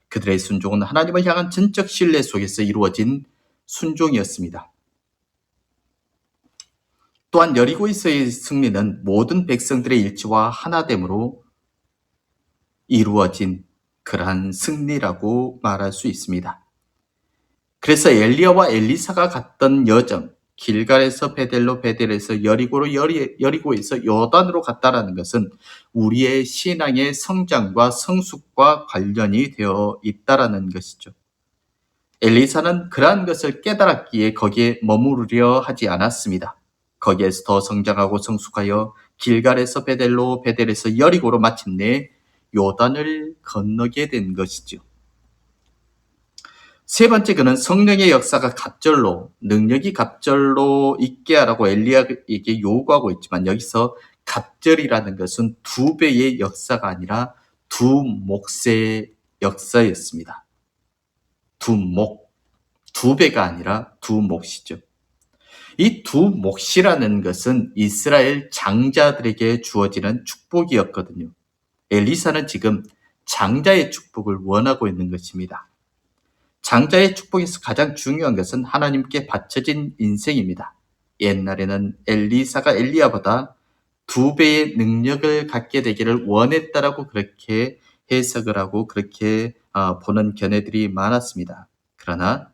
그들의 순종은 하나님을 향한 전적 신뢰 속에서 이루어진 순종이었습니다. 또한 여리고에서의 승리는 모든 백성들의 일치와 하나됨으로 이루어진 그러한 승리라고 말할 수 있습니다. 그래서 엘리야와 엘리사가 갔던 여정, 길갈에서 베델로, 베델에서 여리고로, 여리고에서 요단으로 갔다라는 것은 우리의 신앙의 성장과 성숙과 관련이 되어 있다라는 것이죠. 엘리사는 그러한 것을 깨달았기에 거기에 머무르려 하지 않았습니다. 거기에서 더 성장하고 성숙하여 길갈에서 베델로, 베델에서 여리고로 마침내 요단을 건너게 된 것이죠. 세 번째, 그는 성령의 역사가 갑절로, 능력이 갑절로 있게 하라고 엘리야에게 요구하고 있지만 여기서 갑절이라는 것은 2배의 역사가 아니라 2몫의 역사였습니다. 2배가 아니라 2몫이죠. 이 2몫이라는 것은 이스라엘 장자들에게 주어지는 축복이었거든요. 엘리사는 지금 장자의 축복을 원하고 있는 것입니다. 장자의 축복에서 가장 중요한 것은 하나님께 바쳐진 인생입니다. 옛날에는 엘리사가 엘리야보다 2배의 능력을 갖게 되기를 원했다라고 그렇게 해석을 하고 그렇게 보는 견해들이 많았습니다. 그러나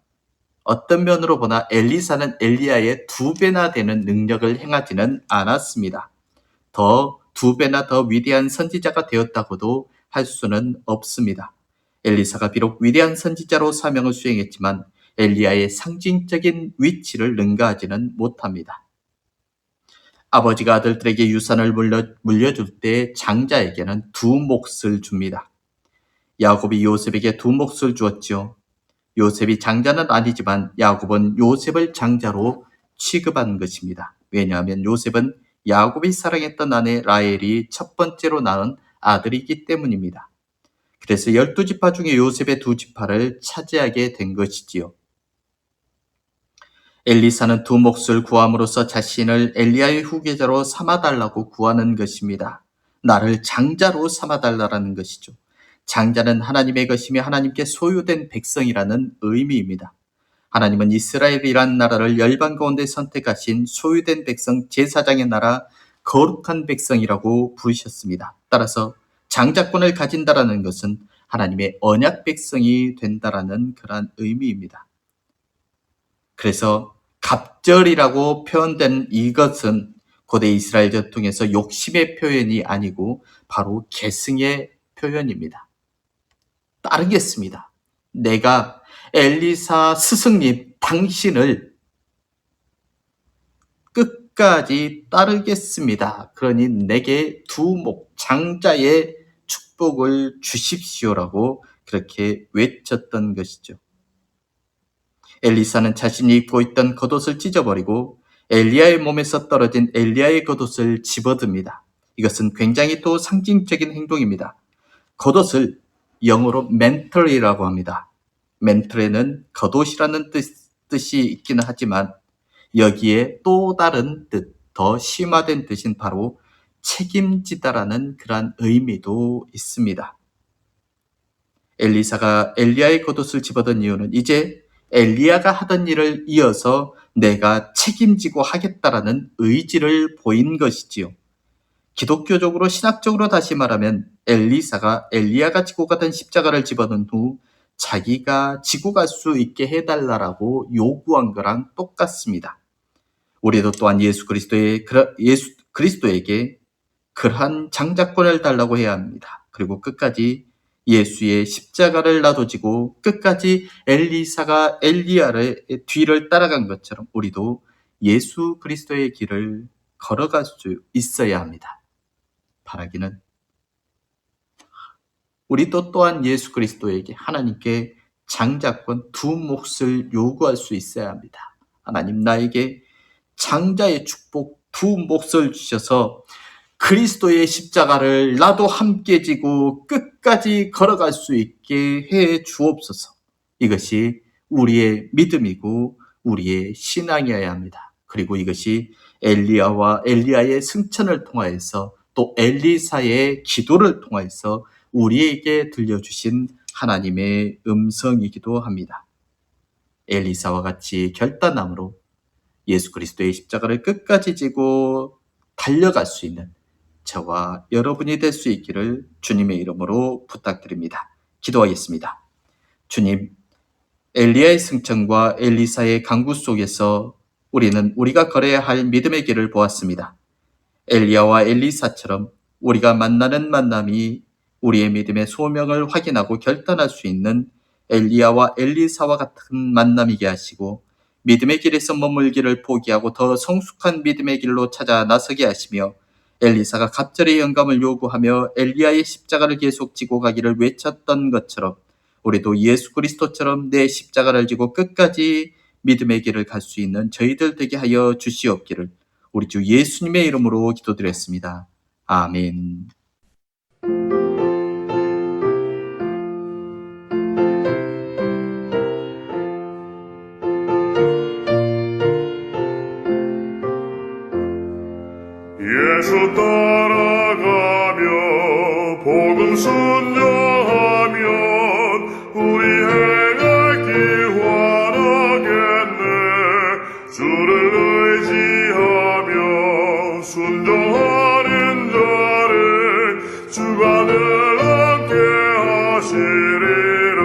어떤 면으로 보나 엘리사는 엘리야의 2배나 되는 능력을 행하지는 않았습니다. 2배나 더 위대한 선지자가 되었다고도 할 수는 없습니다. 엘리사가 비록 위대한 선지자로 사명을 수행했지만 엘리야의 상징적인 위치를 능가하지는 못합니다. 아버지가 아들들에게 유산을 물려줄 때 장자에게는 2 몫을 줍니다. 야곱이 요셉에게 2 몫을 주었지요. 요셉이 장자는 아니지만 야곱은 요셉을 장자로 취급한 것입니다. 왜냐하면 요셉은 야곱이 사랑했던 아내 라헬이 첫 번째로 낳은 아들이기 때문입니다. 그래서 12지파 중에 요셉의 2지파를 차지하게 된 것이지요. 엘리사는 2 몫을 구함으로써 자신을 엘리야의 후계자로 삼아달라고 구하는 것입니다. 나를 장자로 삼아달라는 것이죠. 장자는 하나님의 것이며 하나님께 소유된 백성이라는 의미입니다. 하나님은 이스라엘이란 나라를 열방 가운데 선택하신 소유된 백성, 제사장의 나라, 거룩한 백성이라고 부르셨습니다. 따라서 장자권을 가진다라는 것은 하나님의 언약 백성이 된다라는 그러한 의미입니다. 그래서 갑절이라고 표현된 이것은 고대 이스라엘 전통에서 욕심의 표현이 아니고 바로 계승의 표현입니다. 따르겠습니다. 내가 엘리사 스승님 당신을 끝까지 따르겠습니다. 그러니 내게 2 목 장자의 축복을 주십시오라고 그렇게 외쳤던 것이죠. 엘리사는 자신이 입고 있던 겉옷을 찢어버리고 엘리야의 몸에서 떨어진 엘리야의 겉옷을 집어듭니다. 이것은 굉장히 또 상징적인 행동입니다. 겉옷을 영어로 맨틀이라고 합니다. 맨틀에는 겉옷이라는 뜻이 있기는 하지만 여기에 또 다른 뜻, 더 심화된 뜻인 바로 책임지다라는 그러한 의미도 있습니다. 엘리사가 엘리야의 겉옷을 집어든 이유는 이제 엘리야가 하던 일을 이어서 내가 책임지고 하겠다라는 의지를 보인 것이지요. 기독교적으로 신학적으로 다시 말하면 엘리사가 엘리야가 지고 가던 십자가를 집어든 후 자기가 지고 갈 수 있게 해달라고 요구한 거랑 똑같습니다. 우리도 또한 예수 그리스도에게 그러한 장자권을 달라고 해야 합니다. 그리고 끝까지 예수의 십자가를 나도 지고 끝까지 엘리사가 엘리야의 뒤를 따라간 것처럼 우리도 예수 그리스도의 길을 걸어갈 수 있어야 합니다. 바라기는 우리도 또한 예수 그리스도에게 하나님께 장자권 2 몫을 요구할 수 있어야 합니다. 하나님 나에게 장자의 축복 2 몫을 주셔서 그리스도의 십자가를 나도 함께 지고 끝까지 걸어갈 수 있게 해 주옵소서. 이것이 우리의 믿음이고 우리의 신앙이어야 합니다. 그리고 이것이 엘리야와 엘리야의 승천을 통하여서 또 엘리사의 기도를 통하여서 우리에게 들려주신 하나님의 음성이기도 합니다. 엘리사와 같이 결단함으로 예수 그리스도의 십자가를 끝까지 지고 달려갈 수 있는 저와 여러분이 될 수 있기를 주님의 이름으로 부탁드립니다. 기도하겠습니다. 주님, 엘리야의 승천과 엘리사의 강구 속에서 우리는 우리가 걸어야 할 믿음의 길을 보았습니다. 엘리야와 엘리사처럼 우리가 만나는 만남이 우리의 믿음의 소명을 확인하고 결단할 수 있는 엘리야와 엘리사와 같은 만남이게 하시고 믿음의 길에서 머물기를 포기하고 더 성숙한 믿음의 길로 찾아 나서게 하시며 엘리사가 갑절의 영감을 요구하며 엘리야의 십자가를 계속 지고 가기를 외쳤던 것처럼 우리도 예수 그리스도처럼 내 십자가를 지고 끝까지 믿음의 길을 갈 수 있는 저희들 되게 하여 주시옵기를 우리 주 예수님의 이름으로 기도드렸습니다. 아멘. 예수 따라가며 복음 순종하면 우리 행할 길 환하겠네. 주를 의지 순종하는 자를 주가 늘 함께 하시리라.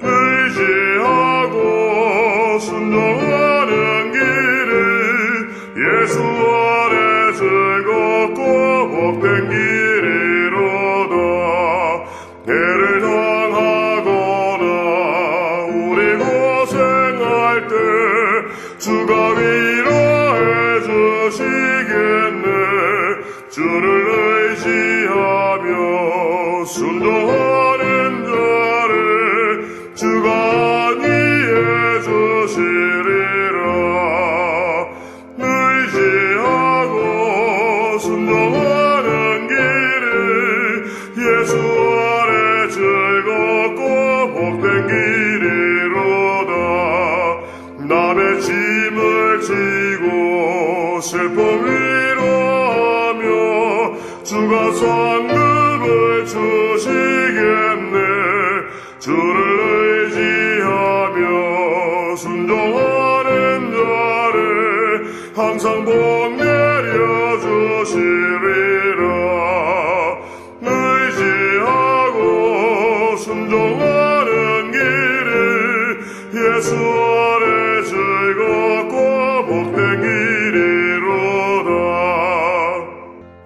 의지하고 순종하는 길은 예수 안에 즐겁고 복된 길이로다. 해를 당하거나 우리 고생할 때 주가 위로해 주시겠네. 주를 의지하며 순종하는 자를 주가 안위해 주시리라. 의지하고 순종하는 길은 예수 안에 즐겁고 복된 길이로다. 남의 짐을 지고 슬픔 위로하며 주가 상급을 주시겠네. 주를 의지하며 순종하는 자를 항상 복 내려 주시리라. 의지하고 순종하는 길은 예수 안에 즐겁고 복된 길이로다.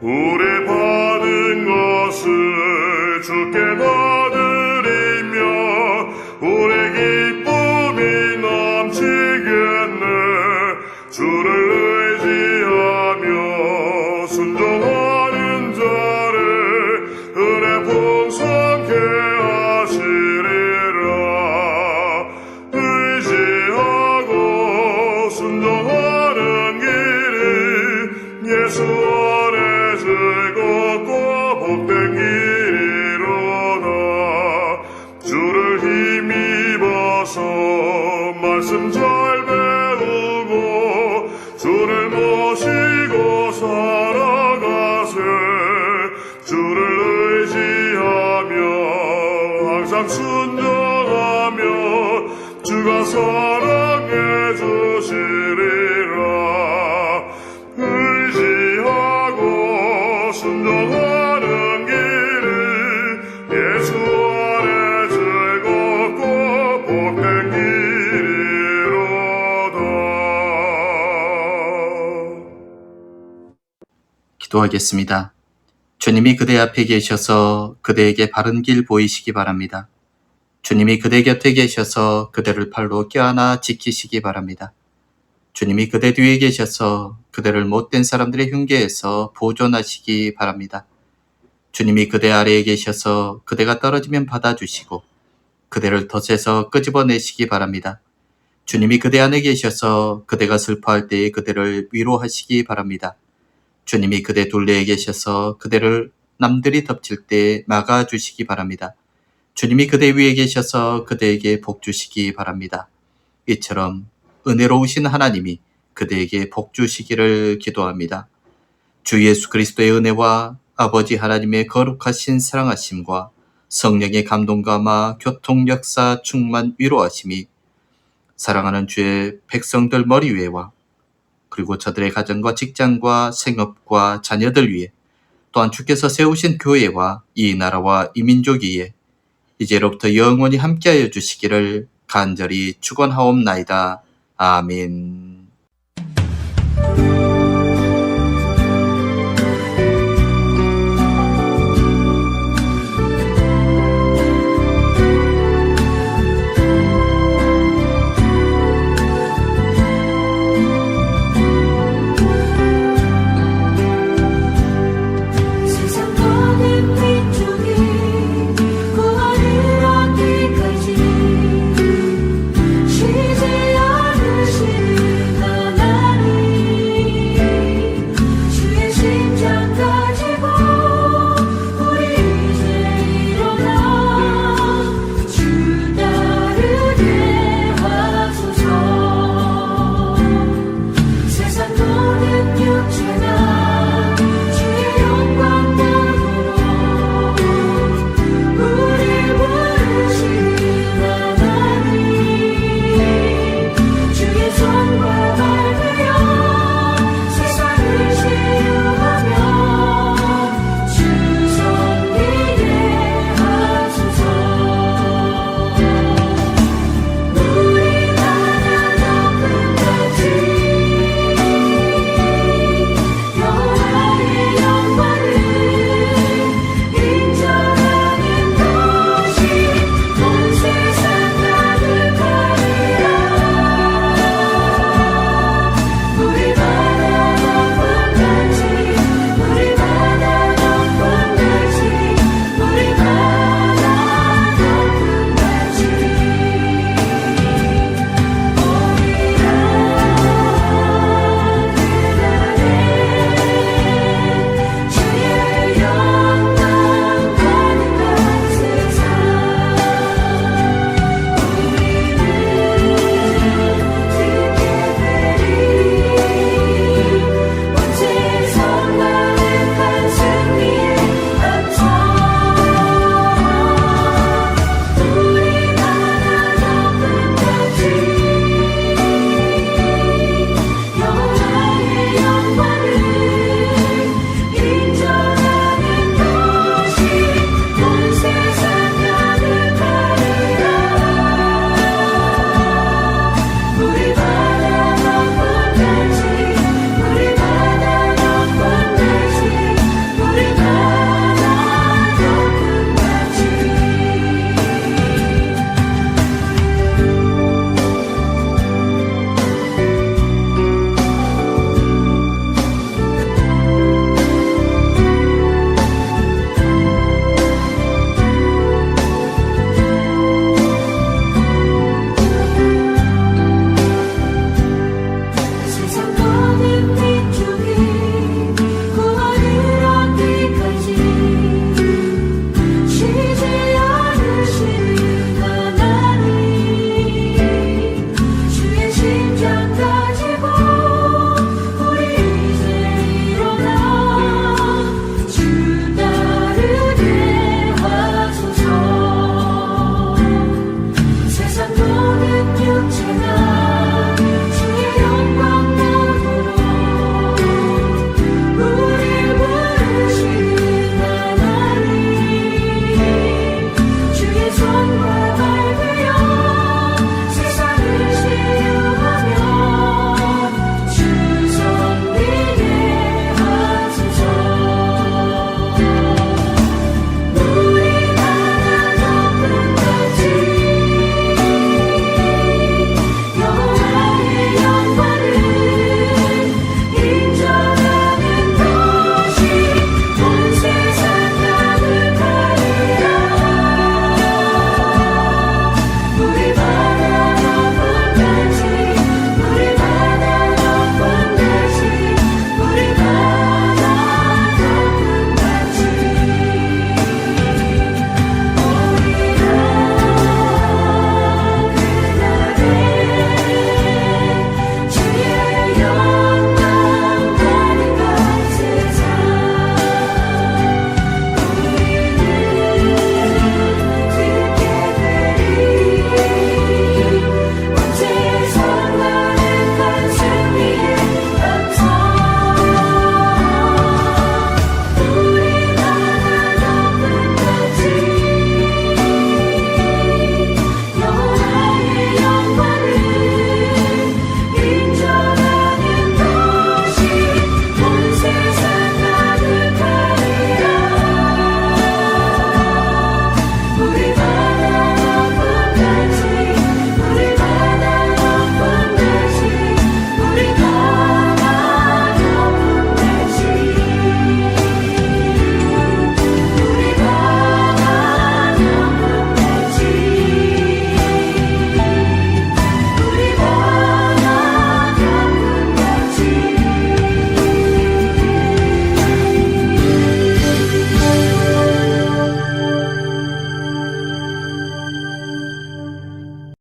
우리 받은 것을 주께 나드리며 우리 기쁨이 넘치겠네. 주를 의지하며 순종하는 자를 은혜 풍성케 하시리라. 의지하고 순종하는 길은 예수 안에 즐겁고 복된 길이로다. 주를 힘입어서 말씀 잘 배우고 주를 모시고 살아가세. 주를 의지하며 항상 순종하며 주가 사랑해 주시리라. 의지하고 순종하는 길은 예수 안에 즐겁고 복된 길이로다. 기도하겠습니다. 주님이 그대 앞에 계셔서 그대에게 바른 길 보이시기 바랍니다. 주님이 그대 곁에 계셔서 그대를 팔로 껴안아 지키시기 바랍니다. 주님이 그대 뒤에 계셔서 그대를 못된 사람들의 흉계에서 보존하시기 바랍니다. 주님이 그대 아래에 계셔서 그대가 떨어지면 받아주시고 그대를 덫에서 끄집어내시기 바랍니다. 주님이 그대 안에 계셔서 그대가 슬퍼할 때에 그대를 위로하시기 바랍니다. 주님이 그대 둘레에 계셔서 그대를 남들이 덮칠 때 막아주시기 바랍니다. 주님이 그대 위에 계셔서 그대에게 복 주시기 바랍니다. 이처럼 은혜로우신 하나님이 그대에게 복 주시기를 기도합니다. 주 예수 그리스도의 은혜와 아버지 하나님의 거룩하신 사랑하심과 성령의 감동감화 교통 역사 충만 위로하심이 사랑하는 주의 백성들 머리 위에와 그리고 저들의 가정과 직장과 생업과 자녀들 위에 또한 주께서 세우신 교회와 이 나라와 이 민족 위에 이제로부터 영원히 함께하여 주시기를 간절히 축원하옵나이다. 아멘.